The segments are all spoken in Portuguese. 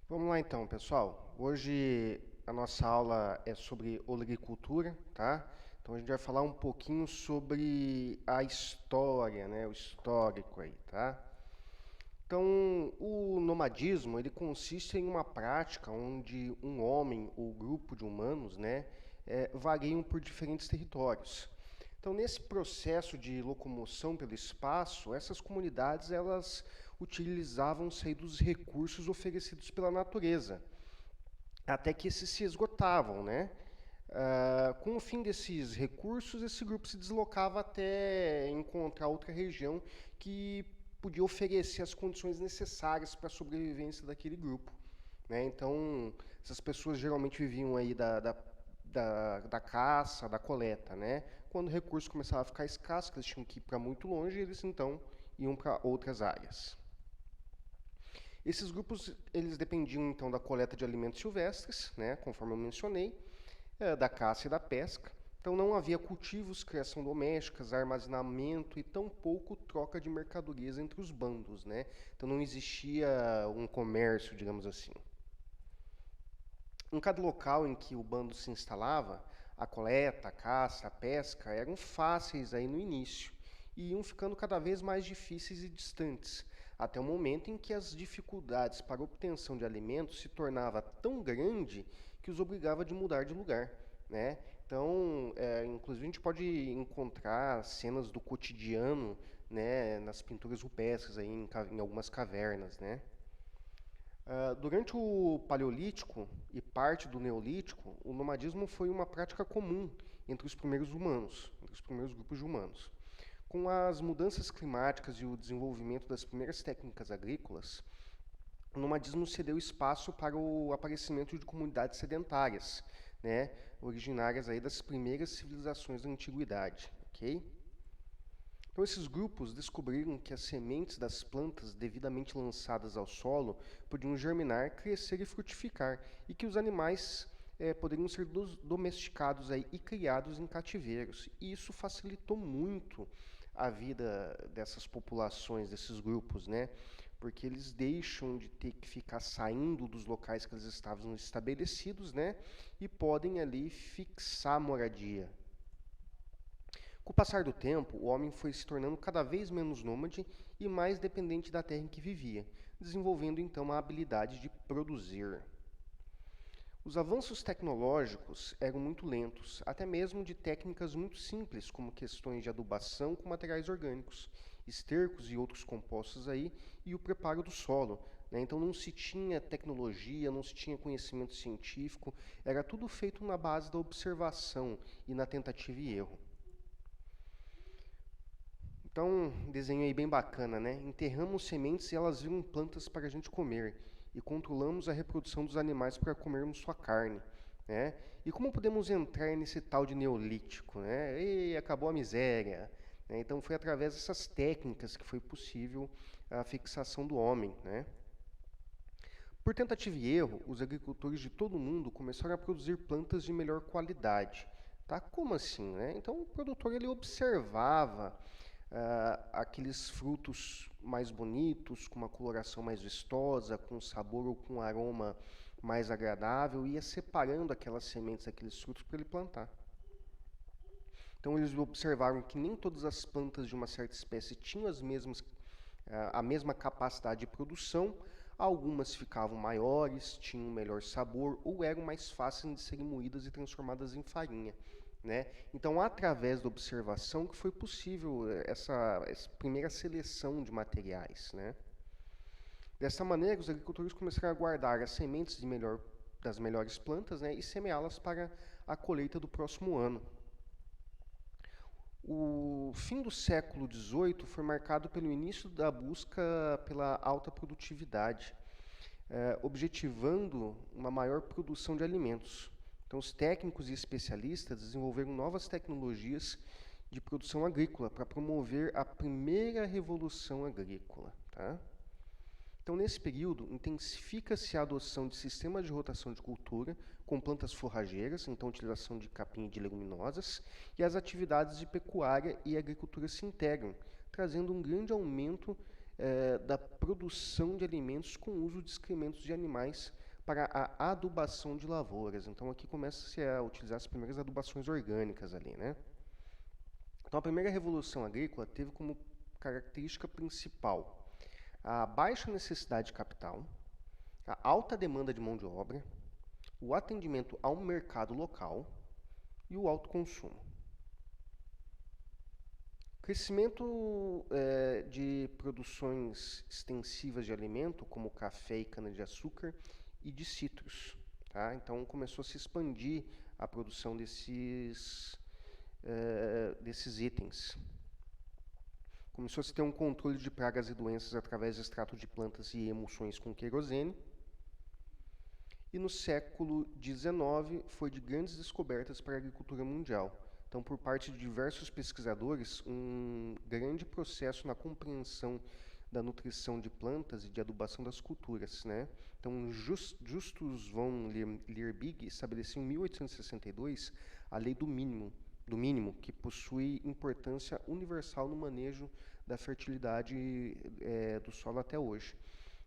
Vamos lá então, pessoal. Hoje a nossa aula é sobre olericultura, tá? Então a gente vai falar um pouquinho sobre a história, né? O histórico aí, tá? Então, o nomadismo, ele consiste em uma prática onde um homem ou grupo de humanos, né, vagueiam por diferentes territórios. Então, nesse processo de locomoção pelo espaço, essas comunidades elas utilizavam-se dos recursos oferecidos pela natureza, até que esses se esgotavam, né? Com o fim desses recursos, esse grupo se deslocava até encontrar outra região que podia oferecer as condições necessárias para a sobrevivência daquele grupo, né? Então, essas pessoas geralmente viviam aí da caça, da coleta, né? Quando o recurso começava a ficar escasso, que eles tinham que ir para muito longe, eles então iam para outras áreas. Esses grupos eles dependiam então da coleta de alimentos silvestres, né, conforme eu mencionei, da caça e da pesca. Então não havia cultivos, criação doméstica, armazenamento e tampouco troca de mercadorias entre os bandos, né? Então não existia um comércio, digamos assim. Em cada local em que o bando se instalava, a coleta, a caça, a pesca eram fáceis aí no início e iam ficando cada vez mais difíceis e distantes, até o momento em que as dificuldades para a obtenção de alimentos se tornava tão grande que os obrigava de mudar de lugar, né? Então, inclusive a gente pode encontrar cenas do cotidiano, né, nas pinturas rupestres aí em algumas cavernas, né? Durante o Paleolítico e parte do Neolítico, o nomadismo foi uma prática comum entre os primeiros humanos, entre os primeiros grupos de humanos. Com as mudanças climáticas e o desenvolvimento das primeiras técnicas agrícolas, o nomadismo cedeu espaço para o aparecimento de comunidades sedentárias, né, originárias aí das primeiras civilizações da antiguidade, ok? Então, esses grupos descobriram que as sementes das plantas devidamente lançadas ao solo podiam germinar, crescer e frutificar, e que os animais poderiam ser domesticados aí, e criados em cativeiros. E isso facilitou muito a vida dessas populações, desses grupos, né? Porque eles deixam de ter que ficar saindo dos locais que eles estavam estabelecidos, né? E podem ali fixar moradia. Com o passar do tempo, o homem foi se tornando cada vez menos nômade e mais dependente da terra em que vivia, desenvolvendo então a habilidade de produzir. Os avanços tecnológicos eram muito lentos, até mesmo de técnicas muito simples, como questões de adubação com materiais orgânicos, estercos e outros compostos aí, e o preparo do solo, né? Então não se tinha tecnologia, não se tinha conhecimento científico, era tudo feito na base da observação e na tentativa e erro. Então, um desenho aí bem bacana, né? Enterramos sementes e elas viram plantas para a gente comer. E controlamos a reprodução dos animais para comermos sua carne, né? E como podemos entrar nesse tal de neolítico, né? E acabou a miséria, né? Então foi através dessas técnicas que foi possível a fixação do homem, né? Por tentativa e erro, os agricultores de todo o mundo começaram a produzir plantas de melhor qualidade. Tá? Como assim, né? Então o produtor ele observava aqueles frutos mais bonitos, com uma coloração mais vistosa, com sabor ou com aroma mais agradável, e ia separando aquelas sementes, aqueles frutos para ele plantar. Então eles observaram que nem todas as plantas de uma certa espécie tinham a mesma capacidade de produção, algumas ficavam maiores, tinham um melhor sabor ou eram mais fáceis de serem moídas e transformadas em farinha. Né? Então, através da observação que foi possível essa primeira seleção de materiais. Né? Dessa maneira, os agricultores começaram a guardar as sementes das melhores plantas, né, e semeá-las para a colheita do próximo ano. O fim do século XVIII foi marcado pelo início da busca pela alta produtividade, objetivando uma maior produção de alimentos. Então, os técnicos e especialistas desenvolveram novas tecnologias de produção agrícola para promover a primeira revolução agrícola. Tá? Então, nesse período, intensifica-se a adoção de sistemas de rotação de cultura com plantas forrageiras, então utilização de capim e de leguminosas, e as atividades de pecuária e agricultura se integram, trazendo um grande aumento da produção de alimentos com uso de excrementos de animais para a adubação de lavouras. Então aqui começa-se a utilizar as primeiras adubações orgânicas ali, né? Então a primeira revolução agrícola teve como característica principal a baixa necessidade de capital, a alta demanda de mão de obra, o atendimento ao mercado local e o alto consumo. Crescimento de produções extensivas de alimento, como café e cana-de-açúcar, e de citros. Tá? Então começou a se expandir a produção desses itens. Começou a se ter um controle de pragas e doenças através de extrato de plantas e emulsões com querosene. E no século XIX foi de grandes descobertas para a agricultura mundial. Então, por parte de diversos pesquisadores, um grande processo na compreensão da nutrição de plantas e de adubação das culturas, né? Então, Justus von Liebig estabeleceu em 1862 a lei do mínimo, que possui importância universal no manejo da fertilidade do solo até hoje.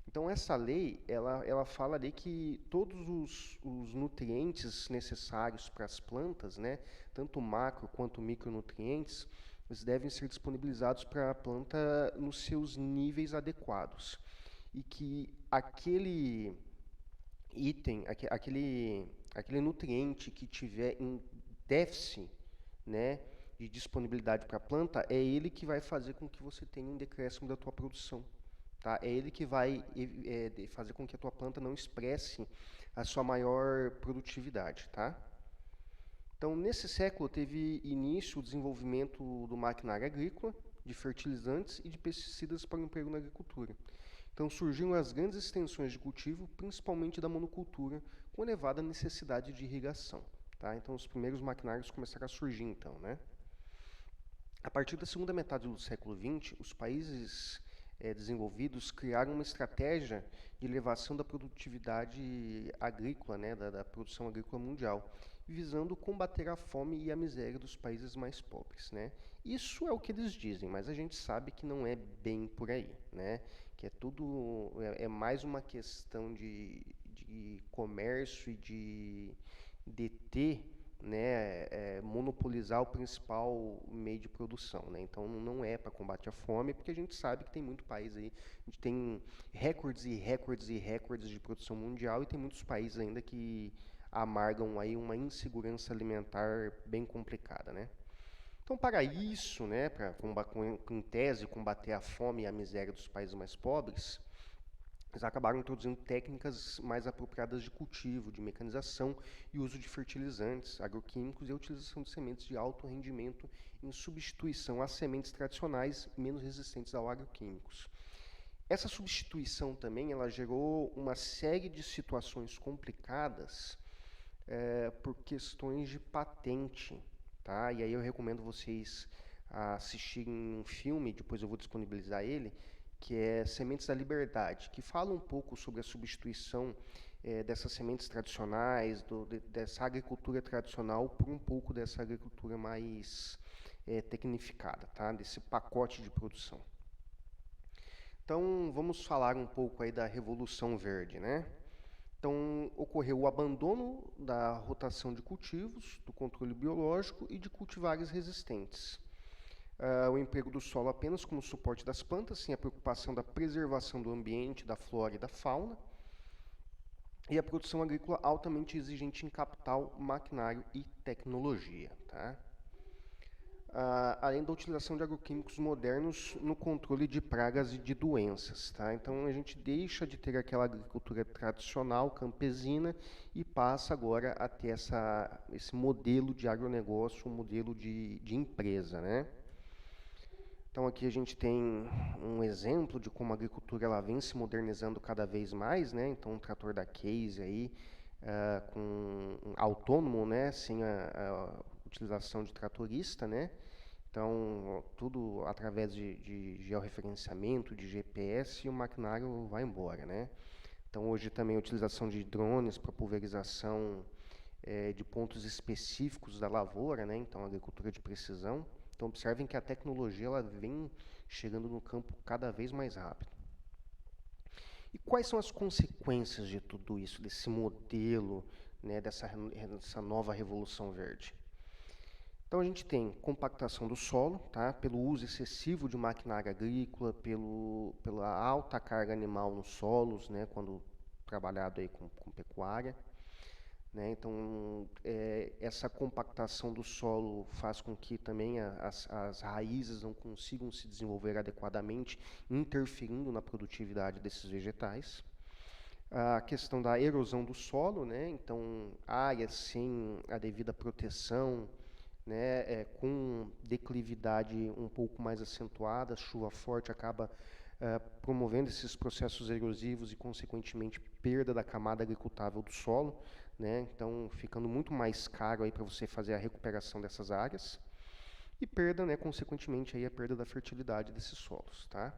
Então essa lei, ela fala ali que todos os nutrientes necessários para as plantas, né, tanto macro quanto micronutrientes, eles devem ser disponibilizados para a planta nos seus níveis adequados. E que aquele item, aquele nutriente que tiver em déficit, né, de disponibilidade para a planta, é ele que vai fazer com que você tenha um decréscimo da tua produção. Tá? É ele que vai fazer com que a tua planta não expresse a sua maior produtividade. Tá? Então, nesse século, teve início o desenvolvimento do maquinário agrícola, de fertilizantes e de pesticidas para o emprego na agricultura. Então, surgiram as grandes extensões de cultivo, principalmente da monocultura, com elevada necessidade de irrigação. Tá? Então, os primeiros maquinários começaram a surgir, então, né? A partir da segunda metade do século XX, os países desenvolvidos criaram uma estratégia de elevação da produtividade agrícola, né, da produção agrícola mundial, visando combater a fome e a miséria dos países mais pobres, né? Isso é o que eles dizem, mas a gente sabe que não é bem por aí, né? Que é tudo mais uma questão de comércio e de deter, né, monopolizar o principal meio de produção, né? Então não é para combate à fome, porque a gente sabe que tem muito país aí, a gente tem recordes e recordes e recordes de produção mundial e tem muitos países ainda que amargam aí uma insegurança alimentar bem complicada, né? Então, para isso, né, para em tese combater a fome e a miséria dos países mais pobres, eles acabaram introduzindo técnicas mais apropriadas de cultivo, de mecanização e uso de fertilizantes, agroquímicos e a utilização de sementes de alto rendimento em substituição às sementes tradicionais menos resistentes aos agroquímicos. Essa substituição também ela gerou uma série de situações complicadas por questões de patente, tá? E aí eu recomendo vocês assistirem um filme, depois eu vou disponibilizar ele, que é Sementes da Liberdade, que fala um pouco sobre a substituição dessas sementes tradicionais, dessa agricultura tradicional, por um pouco dessa agricultura mais tecnificada, tá? Desse pacote de produção. Então, vamos falar um pouco aí da Revolução Verde, né? Então, ocorreu o abandono da rotação de cultivos, do controle biológico e de cultivares resistentes. O emprego do solo apenas como suporte das plantas, sem a preocupação da preservação do ambiente, da flora e da fauna, e a produção agrícola altamente exigente em capital, maquinário e tecnologia. Tá? Além da utilização de agroquímicos modernos no controle de pragas e de doenças. Tá? Então a gente deixa de ter aquela agricultura tradicional, campesina, e passa agora a ter esse modelo de agronegócio, um modelo de empresa, né? Então aqui a gente tem um exemplo de como a agricultura ela vem se modernizando cada vez mais, né? Então um trator da Case aí, com autônomo, né? Sem a utilização de tratorista, né? Então tudo através de georreferenciamento, de GPS, e o maquinário vai embora, né? Então hoje também a utilização de drones para pulverização de pontos específicos da lavoura, né? Então agricultura de precisão. Então observem que a tecnologia ela vem chegando no campo cada vez mais rápido. E quais são as consequências de tudo isso, desse modelo, né, dessa nova revolução verde? Então a gente tem compactação do solo, tá? Pelo uso excessivo de maquinária agrícola, pela alta carga animal nos solos, né? Quando trabalhado aí com pecuária. Né? Então essa compactação do solo faz com que também as raízes não consigam se desenvolver adequadamente, interferindo na produtividade desses vegetais. A questão da erosão do solo, né? Então áreas sem a devida proteção, né, com declividade um pouco mais acentuada, chuva forte acaba promovendo esses processos erosivos e, consequentemente, perda da camada agricultável do solo, né, então ficando muito mais caro aí para você fazer a recuperação dessas áreas, e perda, né, consequentemente, aí a perda da fertilidade desses solos, tá?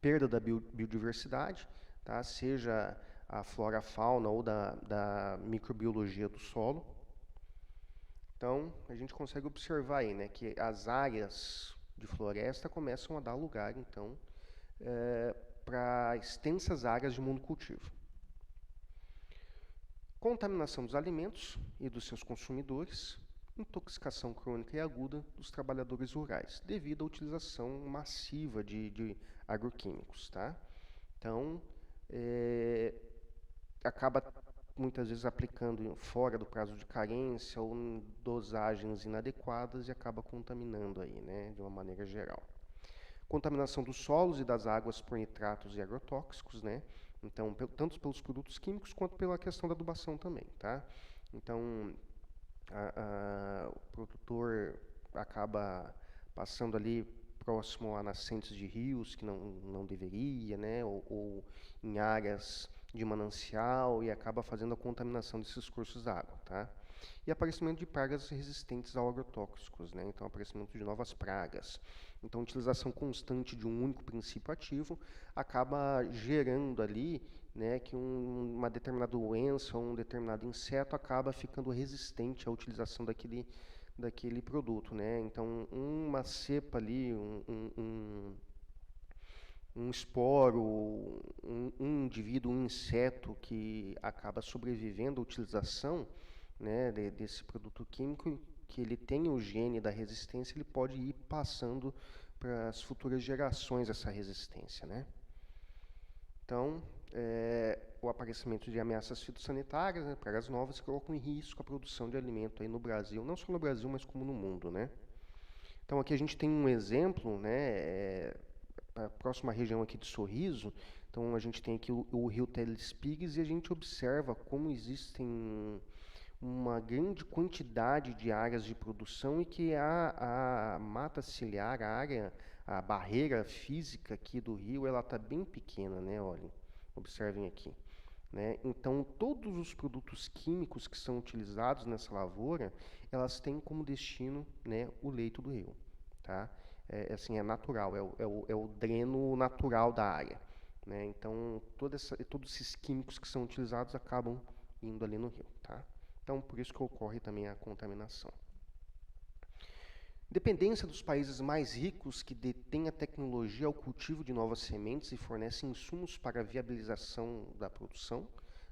Perda da biodiversidade, tá? Seja a flora, a fauna ou da microbiologia do solo. Então, a gente consegue observar aí, né, que as áreas de floresta começam a dar lugar, então, para extensas áreas de monocultivo. Contaminação dos alimentos e dos seus consumidores, intoxicação crônica e aguda dos trabalhadores rurais, devido à utilização massiva de agroquímicos, tá? Então, acaba muitas vezes aplicando fora do prazo de carência ou em dosagens inadequadas e acaba contaminando aí, né, de uma maneira geral. Contaminação dos solos e das águas por nitratos e agrotóxicos, né? Então, tanto pelos produtos químicos quanto pela questão da adubação também, tá? Então, o produtor acaba passando ali próximo a nascentes de rios que não deveria, né? Ou em áreas de manancial e acaba fazendo a contaminação desses cursos d'água, tá? E aparecimento de pragas resistentes a agrotóxicos, né? Então, aparecimento de novas pragas. Então, a utilização constante de um único princípio ativo acaba gerando ali, né, que uma determinada doença ou um determinado inseto acaba ficando resistente à utilização daquele produto, né? Então, uma cepa ali, um esporo, um indivíduo, um inseto que acaba sobrevivendo à utilização, né, desse produto químico, que ele tem o gene da resistência, ele pode ir passando para as futuras gerações essa resistência, né? Então, o aparecimento de ameaças fitossanitárias, né, pragas novas, colocam em risco a produção de alimento aí no Brasil, não só no Brasil, mas como no mundo, né? Então, aqui a gente tem um exemplo, né, a próxima região aqui de Sorriso. Então, a gente tem aqui o rio Telespires e a gente observa como existem uma grande quantidade de áreas de produção e que a mata ciliar, a barreira física aqui do rio, ela está bem pequena, né? Olhem, observem aqui. Né? Então, todos os produtos químicos que são utilizados nessa lavoura, elas têm como destino, né, o leito do rio. Tá? Assim, é natural, é o dreno natural da área. Né? Então, todos esses químicos que são utilizados acabam indo ali no rio. Tá? Então, por isso que ocorre também a contaminação. Dependência dos países mais ricos que detêm a tecnologia ao cultivo de novas sementes e fornecem insumos para a viabilização da produção,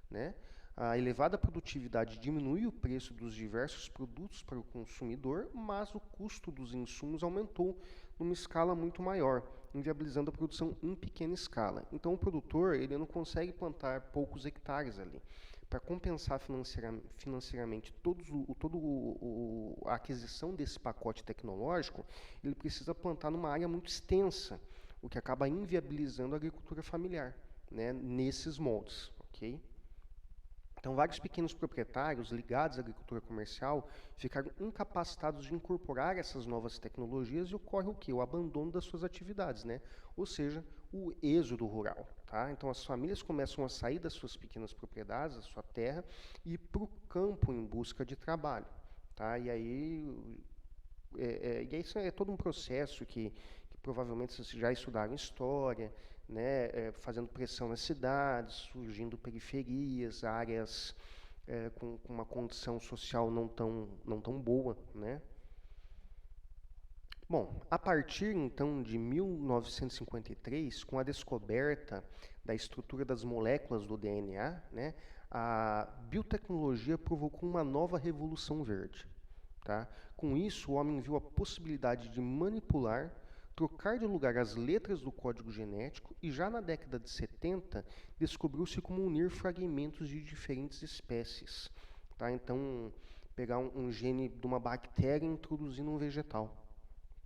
né? A elevada produtividade diminui o preço dos diversos produtos para o consumidor, mas o custo dos insumos aumentou numa escala muito maior, inviabilizando a produção em pequena escala. Então, o produtor ele não consegue plantar poucos hectares ali. Para compensar financeiramente toda a aquisição desse pacote tecnológico, ele precisa plantar numa área muito extensa, o que acaba inviabilizando a agricultura familiar, né, nesses moldes. Okay? Então, vários pequenos proprietários ligados à agricultura comercial ficaram incapacitados de incorporar essas novas tecnologias e ocorre o quê? O abandono das suas atividades, né? Ou seja, o êxodo rural. Tá? Então, as famílias começam a sair das suas pequenas propriedades, da sua terra, e ir para o campo em busca de trabalho. Tá? E aí, isso é todo um processo que provavelmente vocês já estudaram história, né, fazendo pressão nas cidades, surgindo periferias, áreas com uma condição social não tão boa, né? Bom, a partir então de 1953, com a descoberta da estrutura das moléculas do DNA, né, a biotecnologia provocou uma nova revolução verde. Tá? Com isso, o homem viu a possibilidade de manipular, trocar de lugar as letras do código genético e já na década de 70 descobriu-se como unir fragmentos de diferentes espécies. Tá? Então, pegar um gene de uma bactéria e introduzir num vegetal.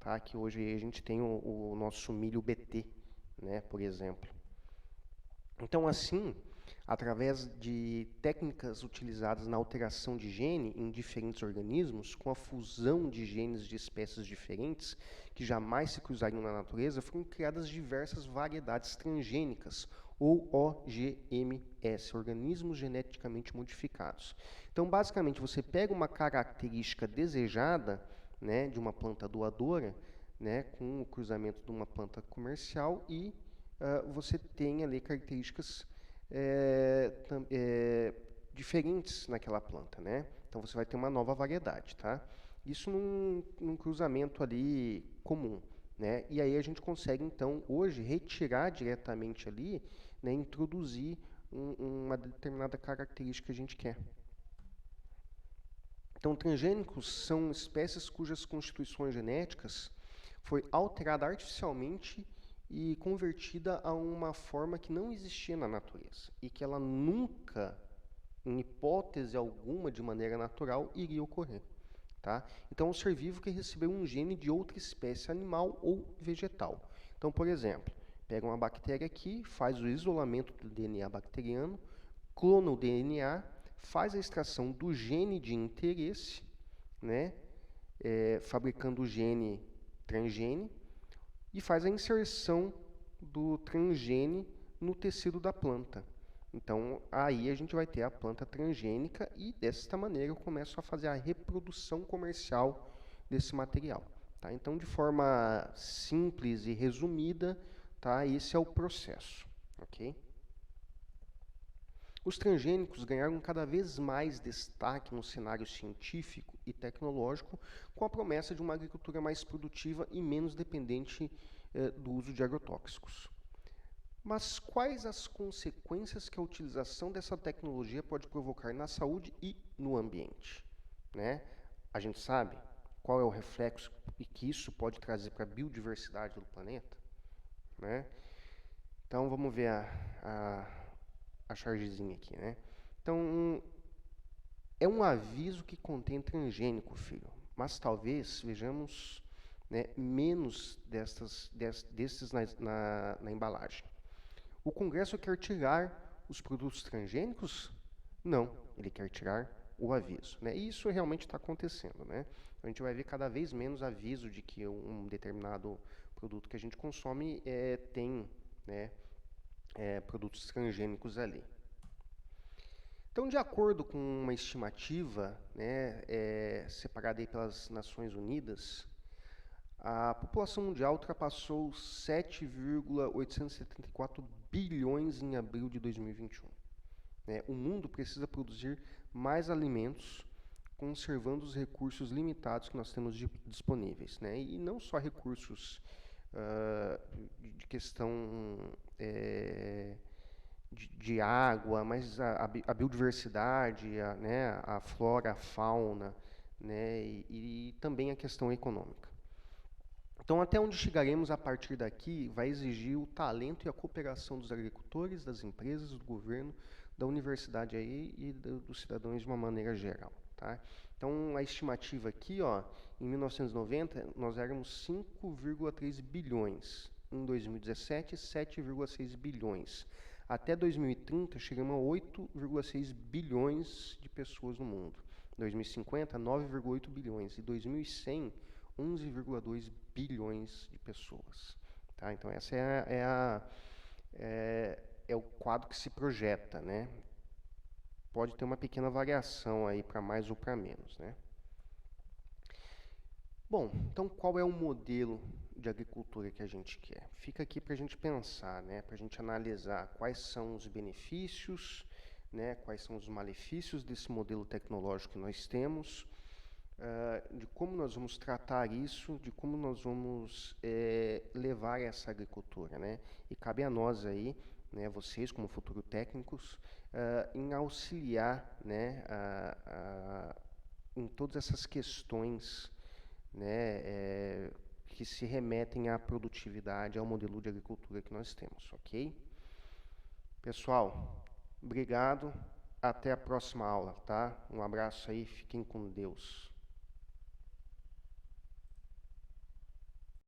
Tá? Que hoje a gente tem o nosso milho BT, né, por exemplo. Então, assim, através de técnicas utilizadas na alteração de gene em diferentes organismos, com a fusão de genes de espécies diferentes, que jamais se cruzariam na natureza, foram criadas diversas variedades transgênicas, ou OGMs, organismos geneticamente modificados. Então, basicamente, você pega uma característica desejada, né, de uma planta doadora, né, com o cruzamento de uma planta comercial e você tem ali características diferentes naquela planta, né? Então você vai ter uma nova variedade, tá? Isso num cruzamento ali comum, né? E aí a gente consegue então hoje retirar diretamente ali, né, introduzir uma determinada característica que a gente quer. Então, transgênicos são espécies cujas constituições genéticas foi alterada artificialmente e convertida a uma forma que não existia na natureza e que ela nunca, em hipótese alguma, de maneira natural, iria ocorrer. Tá? Então, é um ser vivo que recebeu um gene de outra espécie animal ou vegetal. Então, por exemplo, pega uma bactéria aqui, faz o isolamento do DNA bacteriano, clona o DNA, faz a extração do gene de interesse, né, fabricando o gene transgene, e faz a inserção do transgene no tecido da planta. Então, aí a gente vai ter a planta transgênica e, desta maneira, eu começo a fazer a reprodução comercial desse material. Tá? Então, de forma simples e resumida, tá? Esse é o processo. Okay? Os transgênicos ganharam cada vez mais destaque no cenário científico e tecnológico, com a promessa de uma agricultura mais produtiva e menos dependente do uso de agrotóxicos. Mas quais as consequências que a utilização dessa tecnologia pode provocar na saúde e no ambiente? Né? A gente sabe qual é o reflexo que isso pode trazer para a biodiversidade do planeta? Né? Então vamos ver a chargezinha aqui, né? Então, é um aviso que contém transgênico, filho, mas talvez vejamos, né, menos desses na embalagem. O Congresso quer tirar os produtos transgênicos? Não, ele quer tirar o aviso, né? E isso realmente está acontecendo, né? A gente vai ver cada vez menos aviso de que um determinado produto que a gente consome tem, né, produtos transgênicos ali. Então, de acordo com uma estimativa, né, separada aí pelas Nações Unidas, a população mundial ultrapassou 7,874 bilhões em abril de 2021. Né? O mundo precisa produzir mais alimentos, conservando os recursos limitados que nós temos disponíveis. Né? E não só recursos de questão de água, mas a biodiversidade, né, a flora, a fauna, né, e também a questão econômica. Então, até onde chegaremos a partir daqui vai exigir o talento e a cooperação dos agricultores, das empresas, do governo, da universidade aí e dos cidadãos de uma maneira geral. Tá? Então, a estimativa aqui, ó, em 1990, nós éramos 5,3 bilhões. Em 2017, 7,6 bilhões. Até 2030, chegamos a 8,6 bilhões de pessoas no mundo. Em 2050, 9,8 bilhões. E 2100, 11,2 bilhões de pessoas. Tá? Então, essa é o quadro que se projeta, né? Pode ter uma pequena variação aí para mais ou para menos, né? Bom, então qual é o modelo de agricultura que a gente quer? Fica aqui para a gente pensar, né? Para a gente analisar quais são os benefícios, né? Quais são os malefícios desse modelo tecnológico que nós temos, de como nós vamos tratar isso, de como nós vamos levar essa agricultura, né? E cabe a nós aí, né, vocês como futuros técnicos, em auxiliar, né, em todas essas questões, né, que se remetem à produtividade, ao modelo de agricultura que nós temos, ok? Pessoal, obrigado, até a próxima aula, tá? Um abraço aí, fiquem com Deus.